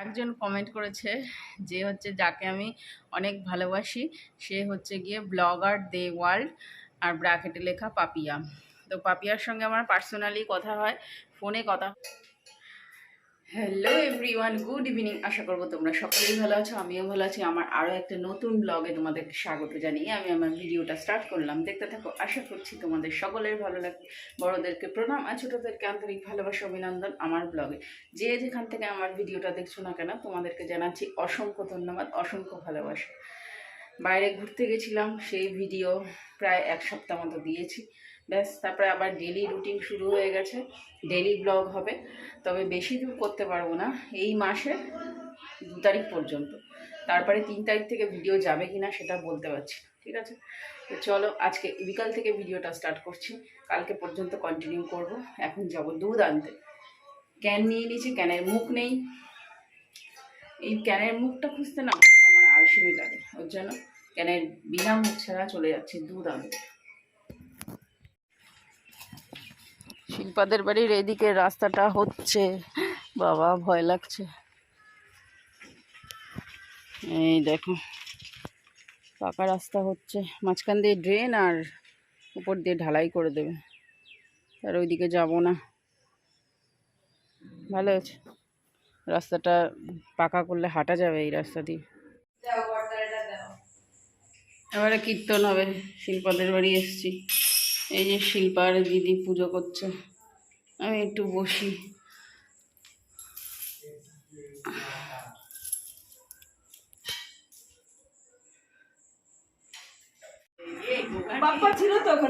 একজন কমেন্ট করেছে যে হচ্ছে যাকে আমি অনেক ভালোবাসি সে হচ্ছে গিয়ে ব্লগার দে ওয়ার্ল্ড আর ব্র্যাকেটে লেখা পাপিয়া। তো পাপিয়ার সঙ্গে আমার পার্সোনালি কথা হয়, ফোনে কথা। Hello everyone, good evening. আশা করবো তোমরা সকলেই ভালো আছো, আমিও ভালো আছি। আমার আরও একটা নতুন ব্লগে তোমাদেরকে স্বাগত জানিয়ে আমি আমার ভিডিওটা স্টার্ট করলাম। দেখতে থাকো, আশা করছি তোমাদের সকলের ভালো লাগে। বড়োদেরকে প্রণাম আর ছোটোদেরকে আন্তরিক ভালোবাসা অভিনন্দন আমার ব্লগে। যে যেখান থেকে আমার ভিডিওটা দেখছো না কেন তোমাদেরকে জানাচ্ছি অসংখ্য ধন্যবাদ, অসংখ্য ভালোবাসা। বাইরে ঘুরতে গেছিলাম, সেই ভিডিও প্রায় এক সপ্তাহ মতো দিয়েছি। ব্যাস, তারপরে আবার ডেলি রুটিন শুরু হয়ে গেছে, ডেলি ব্লগ হবে। তবে বেশি দূর করতে পারবো না এই মাসের 2 তারিখ পর্যন্ত। তারপরে 3 তারিখ থেকে ভিডিও যাবে কিনা সেটা বলতে পারছি না, ঠিক আছে? তো চলো, আজকে বিকাল থেকে ভিডিওটা স্টার্ট করছি, কালকে পর্যন্ত কন্টিনিউ করব। এখন যাব দুধ আনতে। ক্যান নিয়ে নিয়েছি, ক্যানের মুখ নেই। এই ক্যানের মুখটা খুঁজতে না খুব আমার আলসেমি লাগে, ওর জন্য ক্যানের বিনা মুখ ছাড়া চলে যাচ্ছে দুধ আনতে। শিল্পাদের বাড়ির এদিকে রাস্তাটা হচ্ছে, বাবা ভয় লাগছে। এই দেখো পাকা রাস্তা হচ্ছে, মাঝখান দিয়ে ড্রেন আর উপর দিয়ে ঢালাই করে দেবে। আর ওইদিকে যাব না, ভালো আছে রাস্তাটা পাকা করলে হাঁটা যাবে এই রাস্তা দিয়ে। এবারে কীর্তন হবে, শিল্পাদের বাড়ি এসছি। এই যে শিল্পার দিদি পুজো করছে, আমি একটু বসি।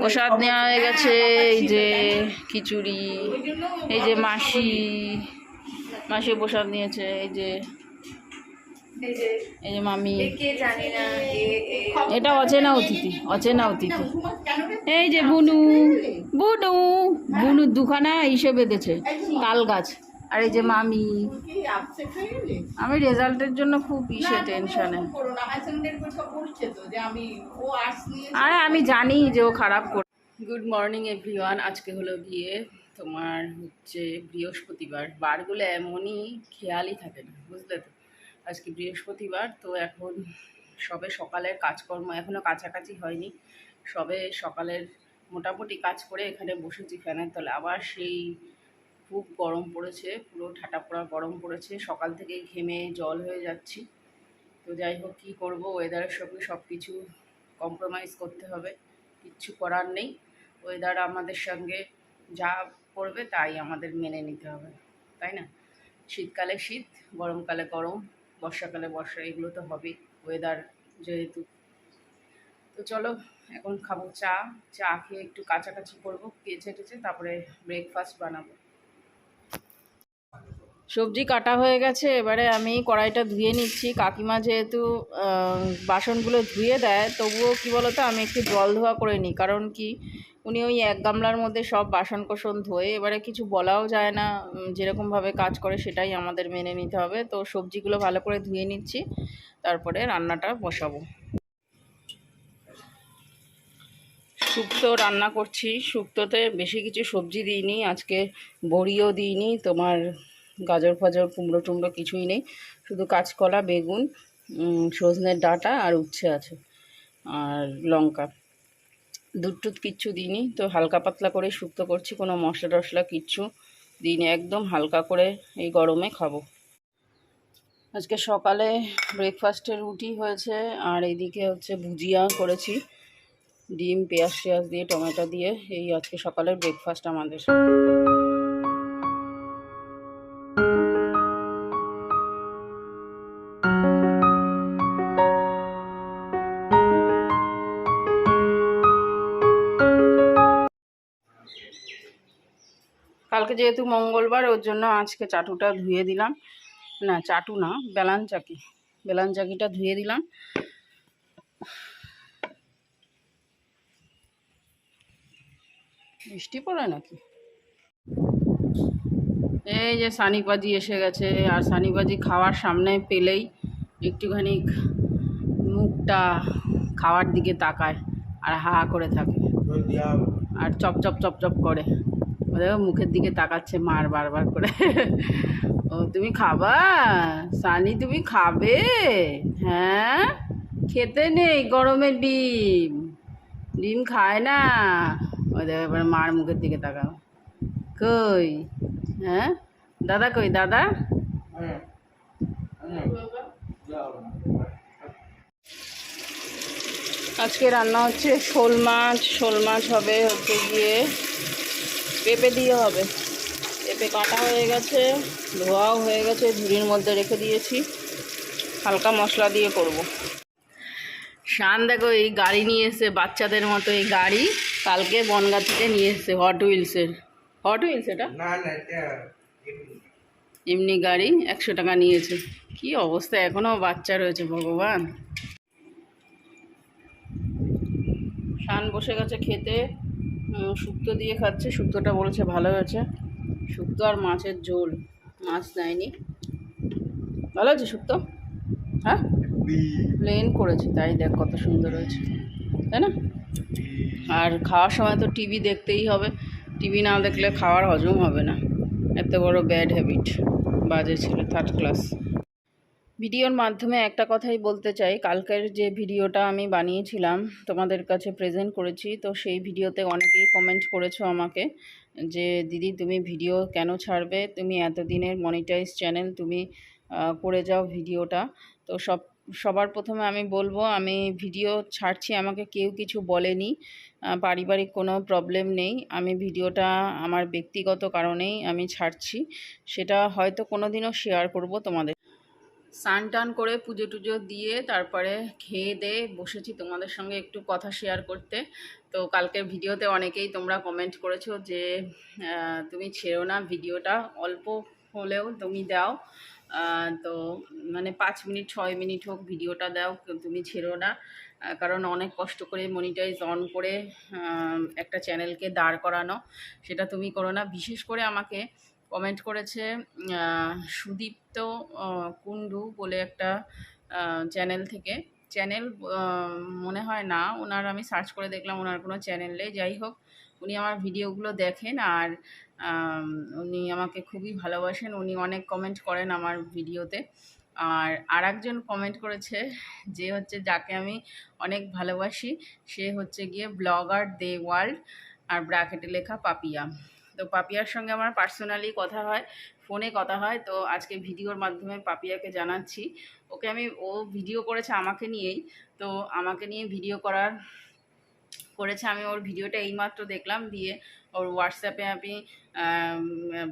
প্রসাদ নেওয়া হয়ে গেছে, এই যে খিচুড়ি, এই যে মাসি প্রসাদ নিয়েছে, এই যে মামি। এটা অচেনা অতিথি, এই যে বুনু দুখানা ইসে বেঁধেছে তাল গাছ। আর এই যে মামি। আমি রেজাল্টের জন্য খুব টেনশনে। আরে আমি জানি যে ও খারাপ করে। Good morning everyone. আজকে হলো গিয়ে তোমার হচ্ছে বৃহস্পতিবার। বারগুলো এমনই খেয়ালই থাকে না, বুঝলে তো। আজকে বৃহস্পতিবার, তো এখন সবে সকালের কাজকর্ম এখনও কাছাকাছি হয়নি। সবে সকালের মোটামুটি কাজ করে এখানে বসেছি ফ্যানের তলে। আবার সেই খুব গরম পড়েছে, পুরো ঠাটা পোড়া গরম পড়েছে। সকাল থেকেই ঘেমে জল হয়ে যাচ্ছি। তো যাই হোক, কী করবো, ওয়েদারের সঙ্গে সব কিছু কম্প্রোমাইজ করতে হবে, কিচ্ছু করার নেই। ওয়েদার আমাদের সঙ্গে যা করবে তাই আমাদের মেনে নিতে হবে, তাই না? শীতকালে শীত, গরমকালে গরম, বর্ষাকালে বর্ষা, এগুলো তো হবেই ওয়েদার যেহেতু। তো চলো এখন খাবো চা খেয়ে একটু কাছাকাছি করবো, কেচে টেচে তারপরে ব্রেকফাস্ট বানাবো। সবজি কাটা হয়ে গেছে, এবারে আমি কড়াইটা ধুয়ে নিচ্ছি। কাকিমা যেহেতু বাসনগুলো ধুয়ে দেয়, তবুও কী বলতো আমি একটু জল ধোয়া করে নিই। কারণ কি, উনি ওই এক গামলার মধ্যে সব বাসন কোসন ধোয়ে, এবারে কিছু বলাও যায় না। যেরকমভাবে কাজ করে সেটাই আমাদের মেনে নিতে হবে। তো সবজিগুলো ভালো করে ধুয়ে নিচ্ছি, তারপরে রান্নাটা বসাবো। শুক্তো রান্না করছি। শুক্তোতে বেশি কিছু সবজি দিইনি আজকে, বড়িও দিইনি, তোমার গাজর ফাজর কুমড়ো টুমড়ো কিছুই নেই। শুধু কাঁচকলা, বেগুন, সজনের ডাঁটা আর উচ্ছে আছে, আর লঙ্কা। দুধ টুধ কিচ্ছু দিইনি। তো হালকা পাতলা করে শুক্তো করছি, কোনো মশলা টশলা কিচ্ছু দিইনি, একদম হালকা করে এই গরমে খাবো। আজকে সকালে ব্রেকফাস্টে রুটি হয়েছে, আর এইদিকে হচ্ছে ভুজিয়া করেছি, ডিম পেঁয়াজ টেয়াজ দিয়ে টমেটো দিয়ে। এই আজকে সকালের ব্রেকফাস্ট আমাদের। কালকে যেহেতু মঙ্গলবার, ওর জন্য আজকে চাটুটা ধুয়ে দিলাম। না চাটু না, বেলান চাকিটা ধুয়ে দিলাম। বৃষ্টি পড়ে নাকি? এই যে সানিপাজি এসে গেছে, আর সানিপাজি খাওয়ার সামনে পেলেই একটুখানি মুখটা খাওয়ার দিকে তাকায় আর হা করে থাকে, আর চপ চপ চপ চপ করে। দেখো মুখের দিকে তাকাচ্ছে মার বারবার করে। ও তুমি খাবা? সানি তুমি খাবে? হ্যাঁ, খেতে নেই গরমের ডিম। ডিম খায় না। ওই দেখো এবার মার মুখের দিকে তাকাও। কই? হ্যাঁ, দাদা কই দাদা? আজকে রান্না হচ্ছে শোল মাছ। শোল মাছ হবে হচ্ছে গিয়ে পেঁপে দিয়ে হবে। পেঁপে কাটা হয়ে গেছে, ধোয়াও হয়ে গেছে, ঝুড়ির মধ্যে রেখে দিয়েছি। হালকা মশলা দিয়ে করব। শান দেখো এই গাড়ি নিয়ে এসে, বাচ্চাদের মতো এই গাড়ি কালকে বনগা থেকে নিয়ে এসছে। হট হুইলসের। হট হুইলস এটা এমনি গাড়ি 100 টাকা নিয়েছে। কি অবস্থা, এখনও বাচ্চা রয়েছে ভগবান। শান বসে গেছে খেতে, শুক্তো দিয়ে খাচ্ছে। শুক্তোটা বলেছে ভালো হয়েছে। শুক্তো আর মাছের ঝোল, মাছ দেয়নি। ভালো আছে শুক্তো? হ্যাঁ, প্লেন করেছি, তাই দেখ কত সুন্দর হয়েছে, তাই না? আর খাওয়ার সময় তো টিভি দেখতেই হবে। টিভি না দেখলে খাওয়ার হজম হবে না। এত বড় ব্যাড হ্যাবিট। বাজে ছেলে, 3rd ক্লাস। ভিডিওর মাধ্যমে একটা কথাই বলতে চাই, কালকের যে ভিডিওটা আমি বানিয়েছিলাম তোমাদের কাছে প্রেজেন্ট করেছি, তো সেই ভিডিওতে অনেকেই কমেন্ট করেছো আমাকে যে দিদি তুমি ভিডিও কেন ছাড়বে, তুমি এতদিনের মনিটাইজ চ্যানেল, তুমি করে যাও ভিডিওটা। তো সবার প্রথমে আমি বলবো, আমি ভিডিও ছাড়ছি, আমাকে কেউ কিছু বলেনি, পারিবারিক কোনো প্রবলেম নেই। আমি ভিডিওটা আমার ব্যক্তিগত কারণেই আমি ছাড়ছি, সেটা হয়তো কোনো দিনও শেয়ার করব তোমাদের। স্নান টান করে পুজো টুজো দিয়ে তারপরে খেয়ে দিয়ে বসেছি তোমাদের সঙ্গে একটু কথা শেয়ার করতে। তো কালকের ভিডিওতে অনেকেই তোমরা কমেন্ট করেছো যে তুমি ছেড়ো না ভিডিওটা, অল্প হলেও তুমি দাও। তো মানে 5 মিনিট 6 মিনিট হোক ভিডিওটা দাও, তুমি ছেড়ো না। কারণ অনেক কষ্ট করে মনিটাইজ অন করে একটা চ্যানেলকে দাঁড় করানো, সেটা তুমি করো না। বিশেষ করে আমাকে কমেন্ট করেছে সুদীপ্ত কুণ্ডু বলে একটা চ্যানেল থেকে। চ্যানেল মনে হয় না ওনার, আমি সার্চ করে দেখলাম ওনার কোনো চ্যানেল নেই। যাই হোক, উনি আমার ভিডিওগুলো দেখেন আর উনি আমাকে খুবই ভালোবাসেন। উনি অনেক কমেন্ট করেন আমার ভিডিওতে। আর আরেকজন কমেন্ট করেছে যে হচ্ছে যাকে আমি অনেক ভালোবাসি, সে হচ্ছে গিয়ে ব্লগার দে ওয়ার্ল্ড, আর ব্র্যাকেটে লেখা পাপিয়া। তো পাপিয়ার সঙ্গে আমার পার্সোনালি কথা হয়, ফোনে কথা হয়। তো আজকে ভিডিওর মাধ্যমে পাপিয়াকে জানাচ্ছি। ও ভিডিও করেছে আমাকে নিয়েই। তো আমাকে নিয়ে ভিডিও করেছে। আমি ওর ভিডিওটা এইমাত্র দেখলাম, দিয়ে ওর হোয়াটসঅ্যাপে আমি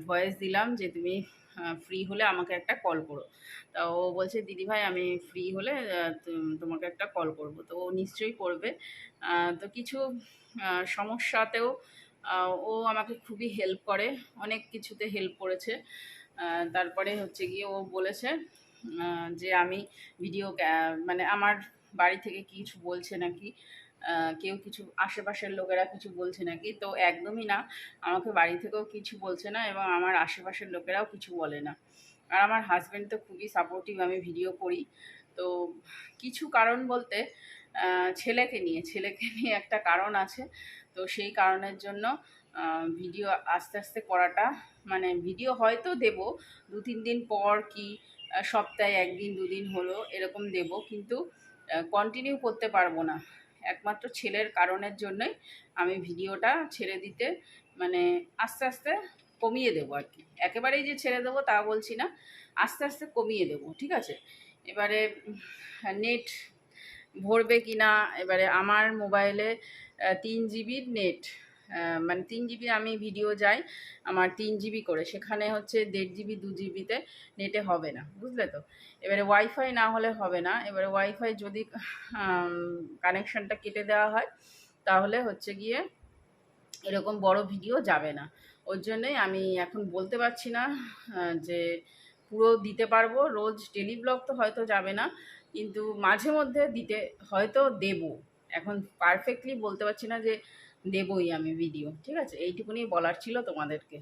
ভয়েস দিলাম যে তুমি ফ্রি হলে আমাকে একটা কল করো। তা ও বলছে দিদিভাই আমি ফ্রি হলে তোমাকে একটা কল করব। তো ও নিশ্চয়ই করবে। তো কিছু সমস্যাতেও ও আমাকে খুবই হেল্প করে, অনেক কিছুতে হেল্প করেছে। তারপরে হচ্ছে গিয়ে ও বলেছে যে আমি ভিডিও মানে আমার বাড়ি থেকে কিছু বলছে নাকি, কেউ কিছু আশেপাশের লোকেরা কিছু বলছে নাকি। তো একদমই না, আমাকে বাড়ি থেকেও কিছু বলছে না এবং আমার আশেপাশের লোকেরাও কিছু বলে না। আর আমার হাজব্যান্ড তো খুবই সাপোর্টিভ, আমি ভিডিও করি। তো কিছু কারণ বলতে ছেলেকে নিয়ে একটা কারণ আছে। তো সেই কারণের জন্য ভিডিও আস্তে আস্তে করাটা, মানে ভিডিও হয়তো দেব 2-3 দিন পর, কি সপ্তাহে 1 দিন 2 দিন হলো এরকম দেব, কিন্তু কন্টিনিউ করতে পারবো না। একমাত্র ছেলের কারণের জন্যই আমি ভিডিওটা ছেড়ে দিতে, মানে আস্তে আস্তে কমিয়ে দেবো আর কি। একেবারেই যে ছেড়ে দেবো তা বলছি না, আস্তে আস্তে কমিয়ে দেবো, ঠিক আছে? এবারে নেট ভরবে কি না, এবারে আমার মোবাইলে 3 জিবির নেট, মানে 3 জিবি আমি ভিডিও যাই আমার 3 জিবি করে, সেখানে হচ্ছে 1.5 জিবি 2 জিবিতে নেটে হবে না, বুঝলে তো? এবারে ওয়াইফাই না হলে হবে না। এবারে ওয়াইফাই যদি কানেকশানটা কেটে দেওয়া হয় তাহলে হচ্ছে গিয়ে এরকম বড় ভিডিও যাবে না। ওর জন্যই আমি এখন বলতে পারছি না যে পুরো দিতে পারবো। রোজ ডেলি ব্লগ তো হয়তো যাবে না, কিন্তু মাঝে মধ্যে দিতে হয়তো দেব। এখন পারফেক্টলি বলতে পারছি না যে দেবই আমি ভিডিও, ঠিক আছে? এইটুকুনি বলার ছিল তোমাদেরকে।